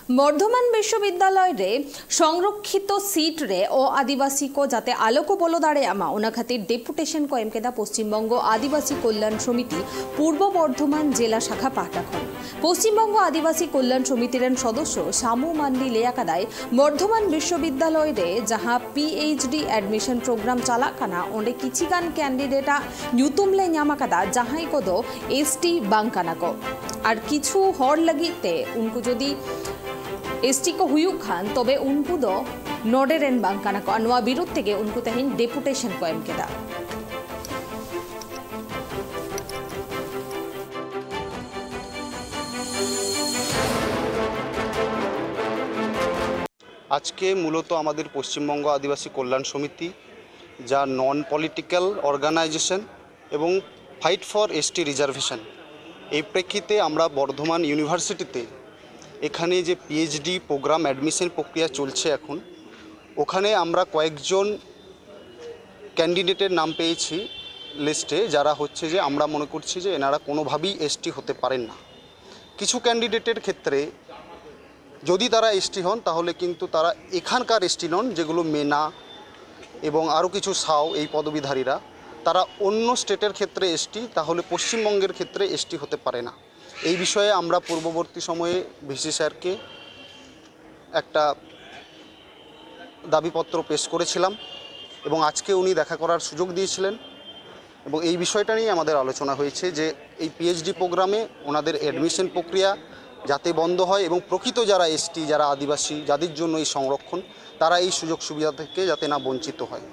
बर्धमान विश्वविद्यालय रे संरक्षित सीट रे ओ आदिवासी को जाते आलोक बोलो दाड़े आमा ओना खातिर डेपुटेशन को एमकेदा पश्चिमबंग आदिवासी कल्याण समिति पूर्व बर्धमान जिला शाखा पाठाखन पश्चिमबंग आदिवासी कल्याण समितिर सदस्य शामू मान्डी लेयाकादाय बर्धमान विश्वविद्यालय रे जहां पीएचडी एडमिशन प्रोग्राम चालाकाना ओंडे किछिगान कैंडिडेटा ᱧᱩᱛᱩᱢ ᱧᱟᱢᱟᱠᱟᱫᱟ ᱡᱟᱦᱟᱸᱭ ᱠᱚᱫᱚ एसटी ᱵᱟᱝ ᱠᱟᱱᱟ ᱠᱚ ᱟᱨ ᱠᱤᱪᱷᱩ ᱦᱚᱲ ᱞᱟᱹᱜᱤᱫ ᱛᱮ उनको जदि एसटी को हुयुक खान तबे उनको दो नोडे रेन बांग काना को अनवा विरोध तेगे उनको तहिन डेपुटेशन को एम केदा आज के मूलत आमादेर पश्चिमबंग आदिवासी कल्याण समिति जा नन पलिटिकल अर्गानाइजेशन एवं फाइट फर एसटी रिजार्वेशन এই প্রেক্ষিতে আমরা বর্ধমান ইউনিভার্সিটিতে এখানে যে পিএইচডি প্রোগ্রাম অ্যাডমিশন প্রক্রিয়া চলছে এখন ওখানে আমরা কয়েকজন ক্যান্ডিডেটের নাম পেয়েছি লিস্টে যারা হচ্ছে যে আমরা মনে করছি যে এনারা কোনোভাবেই এসটি হতে পারেন না। কিছু ক্যান্ডিডেটের ক্ষেত্রে যদি তারা এসটি হন তাহলে কিন্তু তারা এখানকার এসটি নন, যেগুলো মেনা এবং আরও কিছু সাও এই পদবীধারীরা তারা অন্য স্টেটের ক্ষেত্রে এসটি, তাহলে পশ্চিমবঙ্গের ক্ষেত্রে এসটি হতে পারে না। এই বিষয়ে আমরা পূর্ববর্তী সময়ে ভিসি স্যারকে একটা দাবিপত্র পেশ করেছিলাম এবং আজকে উনি দেখা করার সুযোগ দিয়েছিলেন এবং এই বিষয়টা নিয়ে আমাদের আলোচনা হয়েছে যে এই পিএইচডি প্রোগ্রামে ওনাদের অ্যাডমিশন প্রক্রিয়া যাতে বন্ধ হয় এবং প্রকৃত যারা এসটি, যারা আদিবাসী, যাদের জন্য এই সংরক্ষণ, তারা এই সুযোগ সুবিধা থেকে যাতে না বঞ্চিত হয়।